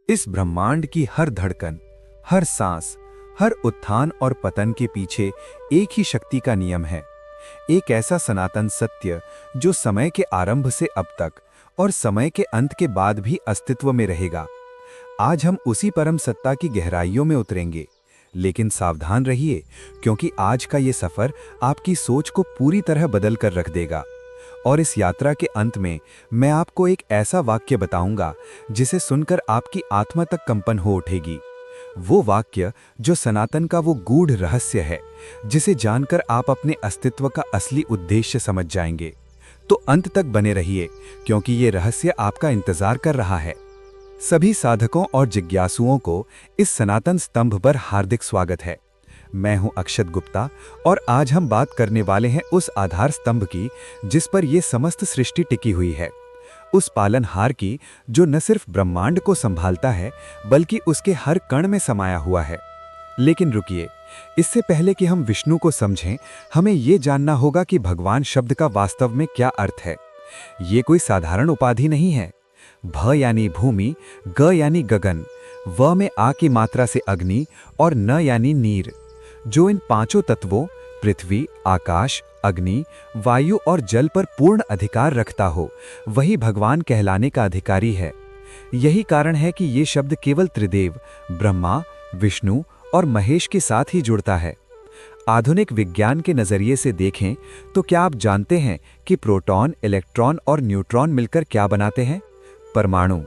इस ब्रह्मांड की हर धड़कन, हर सांस, हर उत्थान और पतन के पीछे एक ही शक्ति का नियम है। एक ऐसा सनातन सत्य जो समय के आरंभ से अब तक और समय के अंत के बाद भी अस्तित्व में रहेगा। आज हम उसी परम सत्ता की गहराइयों में उतरेंगे, लेकिन सावधान रहिए, क्योंकि आज का ये सफर आपकी सोच को पूरी तरह बदल कर रख देगा। और इस यात्रा के अंत में मैं आपको एक ऐसा वाक्य बताऊंगा जिसे सुनकर आपकी आत्मा तक कंपन हो उठेगी। वो वाक्य जो सनातन का वो गूढ़ रहस्य है, जिसे जानकर आप अपने अस्तित्व का असली उद्देश्य समझ जाएंगे। तो अंत तक बने रहिए, क्योंकि ये रहस्य आपका इंतजार कर रहा है। सभी साधकों और जिज्ञासुओं को इस सनातन स्तंभ पर हार्दिक स्वागत है। मैं हूं अक्षत गुप्ता और आज हम बात करने वाले हैं उस आधार स्तंभ की जिस पर यह समस्त सृष्टि टिकी हुई है। उस पालनहार की जो न सिर्फ ब्रह्मांड को संभालता है, बल्कि उसके हर कण में समाया हुआ है। लेकिन रुकिए, इससे पहले कि हम विष्णु को समझें, हमें ये जानना होगा कि भगवान शब्द का वास्तव में क्या अर्थ है। ये कोई साधारण उपाधि नहीं है। भ यानी भूमि, ग यानी गगन, व में आ की मात्रा से अग्नि और न यानी नीर, जो इन पांचों तत्वों पृथ्वी, आकाश, अग्नि, वायु और जल पर पूर्ण अधिकार रखता हो, वही भगवान कहलाने का अधिकारी है। यही कारण है कि ये शब्द केवल त्रिदेव ब्रह्मा, विष्णु और महेश के साथ ही जुड़ता है। आधुनिक विज्ञान के नजरिए से देखें तो क्या आप जानते हैं कि प्रोटॉन, इलेक्ट्रॉन और न्यूट्रॉन मिलकर क्या बनाते हैं? परमाणु।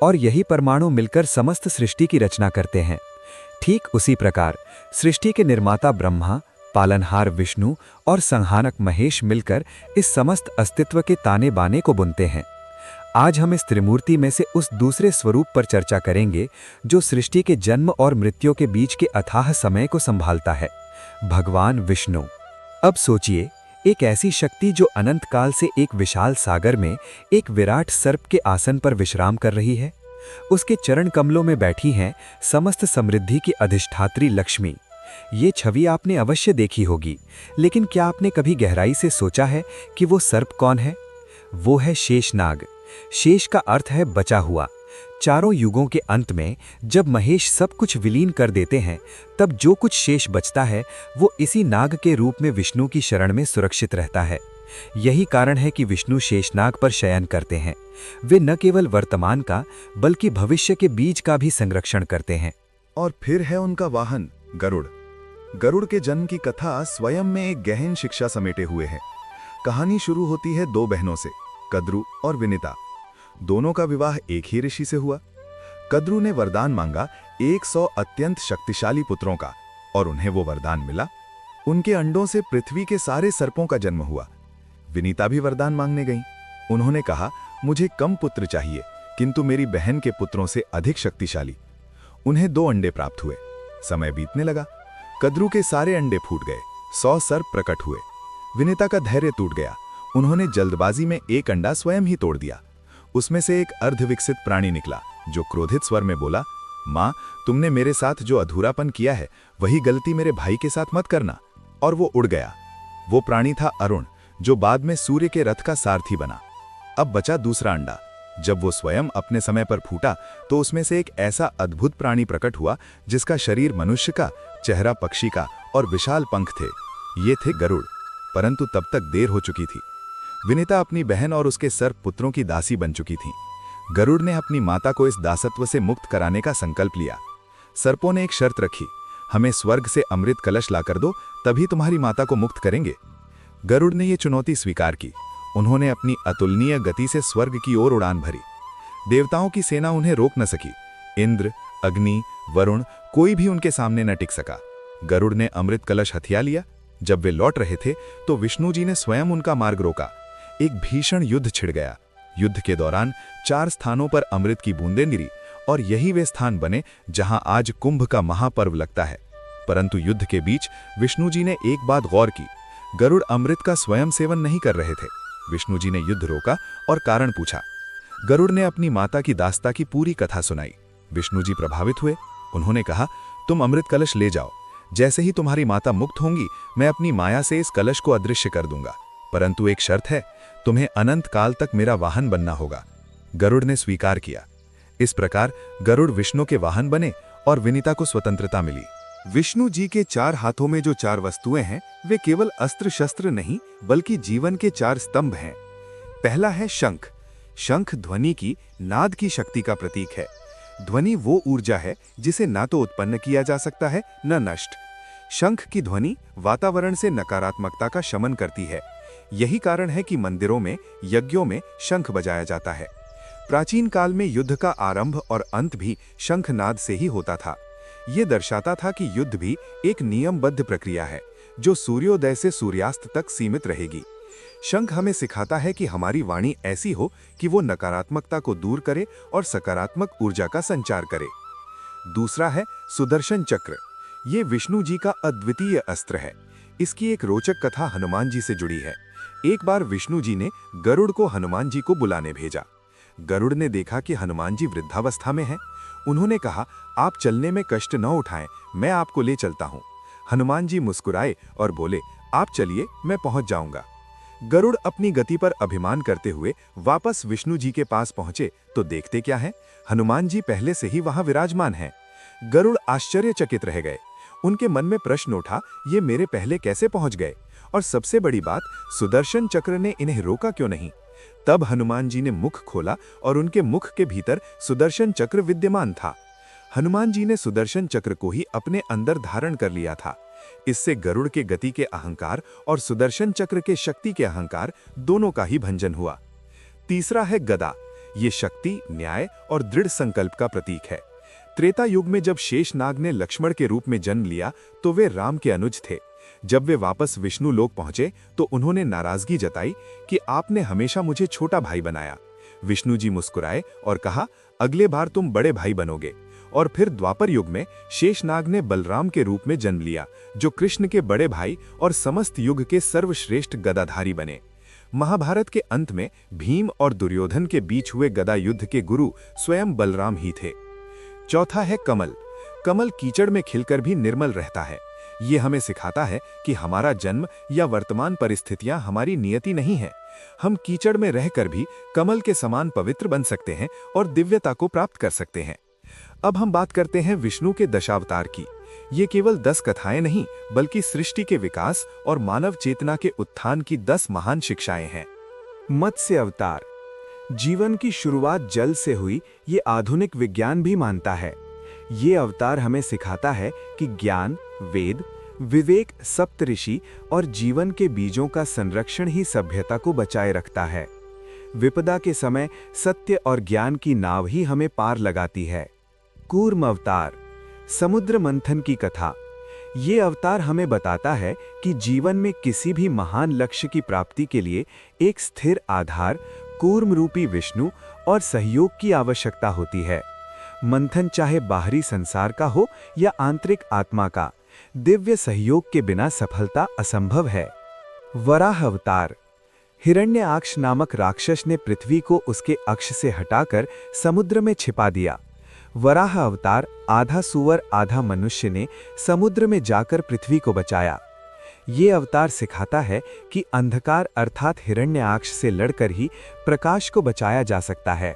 और यही परमाणु मिलकर समस्त सृष्टि की रचना करते हैं। ठीक उसी प्रकार सृष्टि के निर्माता ब्रह्मा, पालनहार विष्णु और संहारक महेश मिलकर इस समस्त अस्तित्व के ताने बाने को बुनते हैं। आज हम इस त्रिमूर्ति में से उस दूसरे स्वरूप पर चर्चा करेंगे जो सृष्टि के जन्म और मृत्यु के बीच के अथाह समय को संभालता है, भगवान विष्णु। अब सोचिए, एक ऐसी शक्ति जो अनंत काल से एक विशाल सागर में एक विराट सर्प के आसन पर विश्राम कर रही है। उसके चरण कमलों में बैठी हैं समस्त समृद्धि की अधिष्ठात्री लक्ष्मी। ये छवि आपने अवश्य देखी होगी, लेकिन क्या आपने कभी गहराई से सोचा है कि वो सर्प कौन है? वो है शेषनाग। शेष का अर्थ है बचा हुआ। चारों युगों के अंत में जब महेश सब कुछ विलीन कर देते हैं, तब जो कुछ शेष बचता है वो इसी नाग के रूप में विष्णु की शरण में सुरक्षित रहता है। यही कारण है कि विष्णु शेषनाग पर शयन करते हैं। वे न केवल वर्तमान का बल्कि भविष्य के बीज का भी संरक्षण करते हैं। और फिर है उनका वाहन गरुड़। गरुड़ के जन्म की कथा स्वयं में एक गहन शिक्षा समेटे हुए है। कहानी शुरू होती है दो बहनों से, कद्रु और विनिता। दोनों का विवाह एक ही ऋषि से हुआ। कद्रु ने वरदान मांगा 100 अत्यंत शक्तिशाली पुत्रों का, और उन्हें वो वरदान मिला। उनके अंडों से पृथ्वी के सारे सर्पों का जन्म हुआ। विनीता भी वरदान मांगने गईं। उन्होंने कहा, मुझे कम पुत्र चाहिए, किंतु मेरी बहन के पुत्रों से अधिक शक्तिशाली। उन्हें 2 अंडे प्राप्त हुए। समय बीतने लगा। कद्रु के सारे अंडे फूट गए। 100 सर्प प्रकट हुए। विनीता का धैर्य टूट गया। उन्होंने जल्दबाजी में एक अंडा स्वयं ही तोड़ दिया। उसमें से एक अर्धविकसित प्राणी निकला, जो क्रोधित स्वर में बोला, मां, तुमने मेरे साथ जो अधूरापन किया है, वही गलती मेरे भाई के साथ मत करना। और वो उड़ गया। वो प्राणी था अरुण, जो बाद में सूर्य के रथ का सारथी बना। अब बचा दूसरा अंडा। जब वो स्वयं अपने समय पर फूटा तो उसमें से एक ऐसा अद्भुत प्राणी प्रकट हुआ जिसका शरीर मनुष्य का, चेहरा पक्षी का और विशाल पंख थे। ये थे गरुड़। परंतु तब तक देर हो चुकी थी। विनीता अपनी बहन और उसके सर्प पुत्रों की दासी बन चुकी थी। गरुड़ ने अपनी माता को इस दासत्व से मुक्त कराने का संकल्प लिया। सर्पों ने एक शर्त रखी, हमें स्वर्ग से अमृत कलश लाकर दो, तभी तुम्हारी माता को मुक्त करेंगे। गरुड़ ने यह चुनौती स्वीकार की। उन्होंने अपनी अतुलनीय गति से स्वर्ग की ओर उड़ान भरी। देवताओं की सेना उन्हें रोक न सकी। इंद्र, अग्नि, वरुण, कोई भी उनके सामने न टिक सका। गरुड़ ने अमृत कलश हथिया लिया। जब वे लौट रहे थे तो विष्णु जी ने स्वयं उनका मार्ग रोका। एक भीषण युद्ध छिड़ गया। युद्ध के दौरान 4 स्थानों पर अमृत की बूंदें गिरी, और यही वे स्थान बने जहां आज कुंभ का महापर्व लगता है। परंतु युद्ध के बीच विष्णु जी ने एक बात गौर की, गरुड़ अमृत का स्वयं सेवन नहीं कर रहे थे। विष्णु जी ने युद्ध रोका और कारण पूछा। गरुड़ ने अपनी माता की दास्ता की पूरी कथा सुनाई। विष्णु जी प्रभावित हुए। उन्होंने कहा, तुम अमृत कलश ले जाओ। जैसे ही तुम्हारी माता मुक्त होंगी, मैं अपनी माया से इस कलश को अदृश्य कर दूंगा। परंतु एक शर्त है, तुम्हें अनंत काल तक मेरा वाहन बनना होगा। गरुड़ ने स्वीकार किया। इस प्रकार गरुड़ विष्णु के वाहन बने और विनीता को स्वतंत्रता मिली। विष्णु जी के 4 हाथों में जो 4 वस्तुएं हैं वे केवल अस्त्र शस्त्र नहीं बल्कि जीवन के 4 स्तंभ हैं। पहला है शंख। शंख ध्वनि की, नाद की शक्ति का प्रतीक है। ध्वनि वो ऊर्जा है जिसे ना तो उत्पन्न किया जा सकता है न नष्ट। शंख की ध्वनि वातावरण से नकारात्मकता का शमन करती है। यही कारण है कि मंदिरों में, यज्ञों में शंख बजाया जाता है। प्राचीन काल में युद्ध का आरंभ और अंत भी शंखनाद से ही होता था। ये दर्शाता था कि युद्ध भी एक नियमबद्ध प्रक्रिया है जो सूर्योदय से सूर्यास्त तक सीमित रहेगी। शंख हमें सिखाता है कि हमारी वाणी ऐसी हो कि वो नकारात्मकता को दूर करे और सकारात्मक ऊर्जा का संचार करे। दूसरा है सुदर्शन चक्र। ये विष्णु जी का अद्वितीय अस्त्र है। इसकी एक रोचक कथा हनुमान जी से जुड़ी है। एक बार विष्णु जी ने गरुड़ को हनुमान जी को बुलाने भेजा। गरुड़ ने देखा कि हनुमान जी वृद्धावस्था में हैं। उन्होंने कहा, आप चलने में कष्ट न उठाएं, मैं आपको ले चलता हूं। हनुमान जी मुस्कुराए और बोले, आप चलिए, मैं पहुंच जाऊंगा। गरुड़ अपनी गति पर अभिमान करते हुए वापस विष्णु जी के पास पहुंचे तो देखते क्या है, हनुमान जी पहले से ही वहां विराजमान हैं। गरुड़ आश्चर्यचकित रह गए। उनके मन में प्रश्न उठा, ये मेरे पहले कैसे पहुंच गए? और सबसे बड़ी बात, सुदर्शन चक्र ने इन्हें रोका क्यों नहीं? तब हनुमान जी ने मुख खोला और उनके मुख के भीतर सुदर्शन चक्र विद्यमान था। हनुमान जी ने सुदर्शन चक्र को ही अपने अंदर धारण कर लिया था। इससे गरुड़ के गति के अहंकार और सुदर्शन चक्र के शक्ति के अहंकार दोनों का ही भंजन हुआ। तीसरा है गदा। ये शक्ति, न्याय और दृढ़ संकल्प का प्रतीक है। त्रेता युग में जब शेषनाग ने लक्ष्मण के रूप में जन्म लिया तो वे राम के अनुज थे। जब वे वापस विष्णु लोक पहुंचे तो उन्होंने नाराजगी जताई कि आपने हमेशा मुझे छोटा भाई बनाया। विष्णु जी मुस्कुराए और कहा, अगले बार तुम बड़े भाई बनोगे। और फिर द्वापर युग में शेषनाग ने बलराम के रूप में जन्म लिया, जो कृष्ण के बड़े भाई और समस्त युग के सर्वश्रेष्ठ गदाधारी बने। महाभारत के अंत में भीम और दुर्योधन के बीच हुए गदा युद्ध के गुरु स्वयं बलराम ही थे। चौथा है कमल। कमल कीचड़ में खिलकर भी निर्मल रहता है। ये हमें सिखाता है कि हमारा जन्म या वर्तमान परिस्थितियां हमारी नियति नहीं है। हम कीचड़ में रहकर भी कमल के समान पवित्र बन सकते हैं और दिव्यता को प्राप्त कर सकते हैं। अब हम बात करते हैं विष्णु के दशावतार की। ये केवल 10 कथाएं नहीं बल्कि सृष्टि के विकास और मानव चेतना के उत्थान की 10 महान शिक्षाएं हैं। मत्स्य अवतार। जीवन की शुरुआत जल से हुई, ये आधुनिक विज्ञान भी मानता है। ये अवतार हमें सिखाता है कि ज्ञान, वेद, विवेक, सप्तऋषि और जीवन के बीजों का संरक्षण ही सभ्यता को बचाए रखता है। विपदा के समय सत्य और ज्ञान की नाव ही हमें पार लगाती है। कूर्म अवतार। समुद्र मंथन की कथा। ये अवतार हमें बताता है कि जीवन में किसी भी महान लक्ष्य की प्राप्ति के लिए एक स्थिर आधार, कूर्म रूपी विष्णु और सहयोग की आवश्यकता होती है। मंथन चाहे बाहरी संसार का हो या आंतरिक आत्मा का, दिव्य सहयोग के बिना सफलता असंभव है। वराह अवतार। हिरण्याक्ष नामक राक्षस ने पृथ्वी को उसके अक्ष से हटाकर समुद्र में छिपा दिया। वराह अवतार, आधा सुअर आधा मनुष्य, ने समुद्र में जाकर पृथ्वी को बचाया। ये अवतार सिखाता है कि अंधकार अर्थात हिरण्याक्ष से लड़कर ही प्रकाश को बचाया जा सकता है।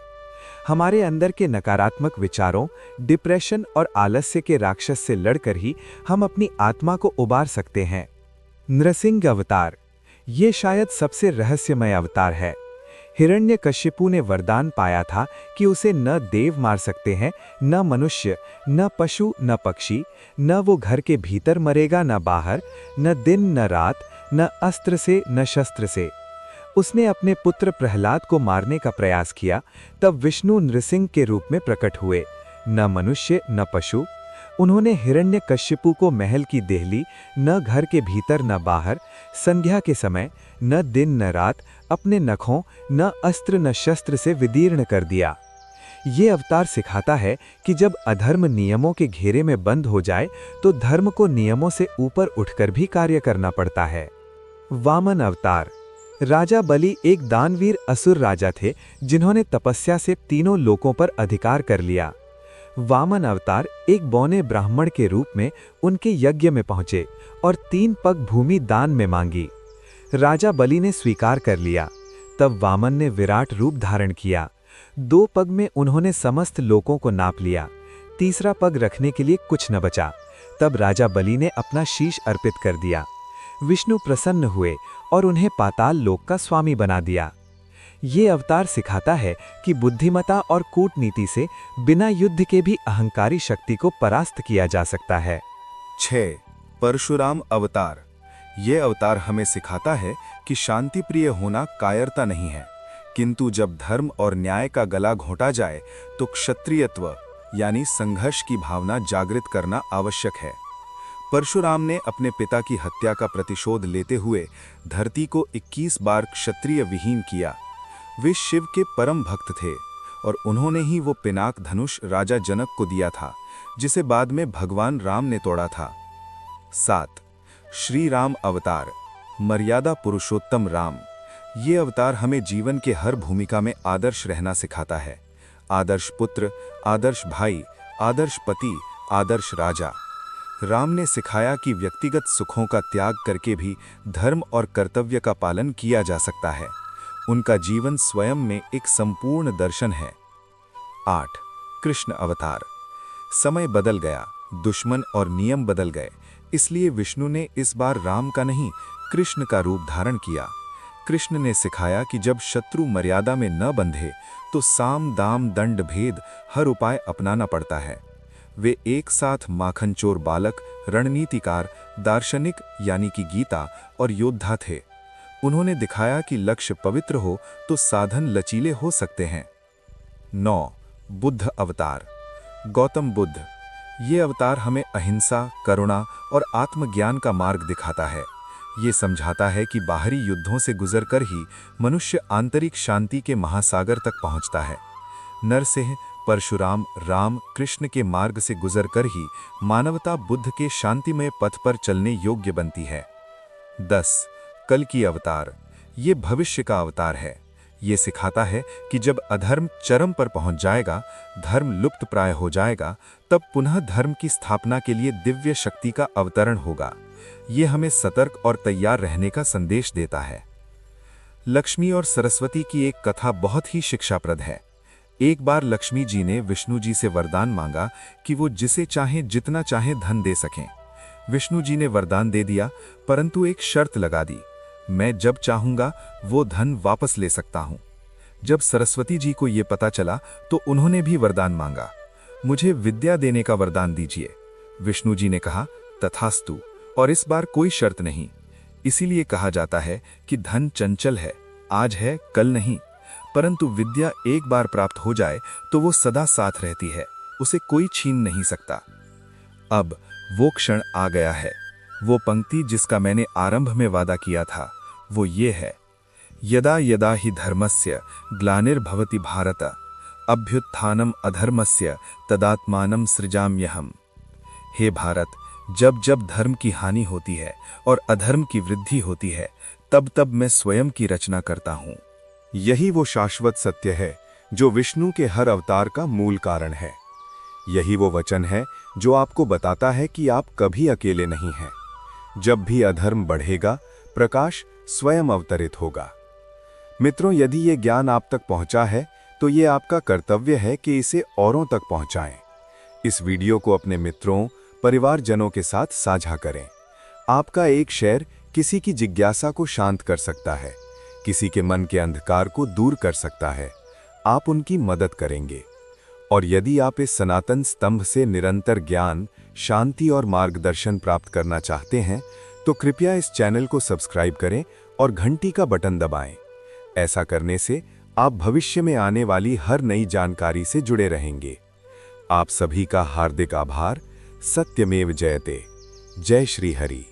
हमारे अंदर के नकारात्मक विचारों, डिप्रेशन और आलस्य के राक्षस से लड़कर ही हम अपनी आत्मा को उबार सकते हैं। नृसिंह अवतार। ये शायद सबसे रहस्यमय अवतार है। हिरण्यकश्यपु ने वरदान पाया था कि उसे न देव मार सकते हैं, न मनुष्य, न पशु, न पक्षी, न वो घर के भीतर मरेगा न बाहर, न दिन न रात, न अस्त्र से न शस्त्र से। उसने अपने पुत्र प्रहलाद को मारने का प्रयास किया, तब विष्णु नृसिंह के रूप में प्रकट हुए। न मनुष्य न पशु। उन्होंने हिरण्यकश्यपु को महल की देहली, न घर के भीतर न बाहर, संध्या के समय, न दिन न रात, अपने नखों, न अस्त्र न शस्त्र से विदीर्ण कर दिया। ये अवतार सिखाता है कि जब अधर्म नियमों के घेरे में बंद हो जाए तो धर्म को नियमों से ऊपर उठकर भी कार्य करना पड़ता है। वामन अवतार। राजा बलि एक दानवीर असुर राजा थे जिन्होंने तपस्या से तीनों लोकों पर अधिकार कर लिया। वामन अवतार एक बौने ब्राह्मण के रूप में उनके यज्ञ में पहुंचे और 3 पग भूमि दान में मांगी। राजा बलि ने स्वीकार कर लिया। तब वामन ने विराट रूप धारण किया। 2 पग में उन्होंने समस्त लोकों को नाप लिया। तीसरा पग रखने के लिए कुछ न बचा। तब राजा बलि ने अपना शीश अर्पित कर दिया। विष्णु प्रसन्न हुए और उन्हें पाताल लोक का स्वामी बना दिया। ये अवतार सिखाता है कि बुद्धिमता और कूटनीति से बिना युद्ध के भी अहंकारी शक्ति को परास्त किया जा सकता है। 6. परशुराम अवतार। ये अवतार हमें सिखाता है कि शांति प्रिय होना कायरता नहीं है, किंतु जब धर्म और न्याय का गला घोंटा जाए तो क्षत्रियत्व यानी संघर्ष की भावना जागृत करना आवश्यक है। परशुराम ने अपने पिता की हत्या का प्रतिशोध लेते हुए धरती को 21 बार क्षत्रिय विहीन किया। वे शिव के परम भक्त थे और उन्होंने ही वो पिनाक धनुष राजा जनक को दिया था, जिसे बाद में भगवान राम ने तोड़ा था। 7. श्री राम अवतार। मर्यादा पुरुषोत्तम राम। ये अवतार हमें जीवन के हर भूमिका में आदर्श रहना सिखाता है। आदर्श पुत्र, आदर्श भाई, आदर्श पति, आदर्श राजा। राम ने सिखाया कि व्यक्तिगत सुखों का त्याग करके भी धर्म और कर्तव्य का पालन किया जा सकता है। उनका जीवन स्वयं में एक संपूर्ण दर्शन है। 8. कृष्ण अवतार। समय बदल गया, दुश्मन और नियम बदल गए, इसलिए विष्णु ने इस बार राम का नहीं कृष्ण का रूप धारण किया। कृष्ण ने सिखाया कि जब शत्रु मर्यादा में न बंधे तो साम दाम दंड भेद हर उपाय अपनाना पड़ता है। वे एक साथ माखनचोर बालक, रणनीतिकार, दार्शनिक यानी कि गीता और योद्धा थे। उन्होंने दिखाया कि लक्ष्य पवित्र हो तो साधन लचीले हो सकते हैं। 9. बुद्ध अवतार। गौतम बुद्ध। ये अवतार हमें अहिंसा, करुणा और आत्मज्ञान का मार्ग दिखाता है। ये समझाता है कि बाहरी युद्धों से गुजरकर ही मनुष्य आंतरिक शांति के महासागर तक पहुंचता है। नरसिंह, परशुराम, राम, कृष्ण के मार्ग से गुजरकर ही मानवता बुद्ध के शांतिमय पथ पर चलने योग्य बनती है। 10. कल्कि अवतार। ये भविष्य का अवतार है। ये सिखाता है कि जब अधर्म चरम पर पहुंच जाएगा, धर्म लुप्त प्राय हो जाएगा, तब पुनः धर्म की स्थापना के लिए दिव्य शक्ति का अवतरण होगा। ये हमें सतर्क और तैयार रहने का संदेश देता है। लक्ष्मी और सरस्वती की एक कथा बहुत ही शिक्षाप्रद है। एक बार लक्ष्मी जी ने विष्णु जी से वरदान मांगा कि वो जिसे चाहे जितना चाहे धन दे सकें। विष्णु जी ने वरदान दे दिया, परंतु एक शर्त लगा दी, मैं जब चाहूंगा वो धन वापस ले सकता हूं। जब सरस्वती जी को ये पता चला तो उन्होंने भी वरदान मांगा, मुझे विद्या देने का वरदान दीजिए। विष्णु जी ने कहा, तथास्तु, और इस बार कोई शर्त नहीं। इसीलिए कहा जाता है कि धन चंचल है, आज है कल नहीं, परंतु विद्या एक बार प्राप्त हो जाए तो वो सदा साथ रहती है, उसे कोई छीन नहीं सकता। अब वो क्षण आ गया है। वो पंक्ति जिसका मैंने आरंभ में वादा किया था वो ये है, यदा यदा हि धर्मस्य ग्लानिर्भवति भारत अभ्युत्थानम अधर्मस्य तदात्मानं सृजाम्यहम्। हे भारत, जब जब धर्म की हानि होती है और अधर्म की वृद्धि होती है, तब तब मैं स्वयं की रचना करता हूँ। यही वो शाश्वत सत्य है जो विष्णु के हर अवतार का मूल कारण है। यही वो वचन है जो आपको बताता है कि आप कभी अकेले नहीं हैं। जब भी अधर्म बढ़ेगा, प्रकाश स्वयं अवतरित होगा। मित्रों, यदि ये ज्ञान आप तक पहुंचा है तो ये आपका कर्तव्य है कि इसे औरों तक पहुंचाएं। इस वीडियो को अपने मित्रों, परिवारजनों के साथ साझा करें। आपका एक शेयर किसी की जिज्ञासा को शांत कर सकता है, किसी के मन के अंधकार को दूर कर सकता है। आप उनकी मदद करेंगे। और यदि आप इस सनातन स्तंभ से निरंतर ज्ञान, शांति और मार्गदर्शन प्राप्त करना चाहते हैं तो कृपया इस चैनल को सब्सक्राइब करें और घंटी का बटन दबाएं। ऐसा करने से आप भविष्य में आने वाली हर नई जानकारी से जुड़े रहेंगे। आप सभी का हार्दिक आभार। सत्यमेव जयते। जय श्री हरि।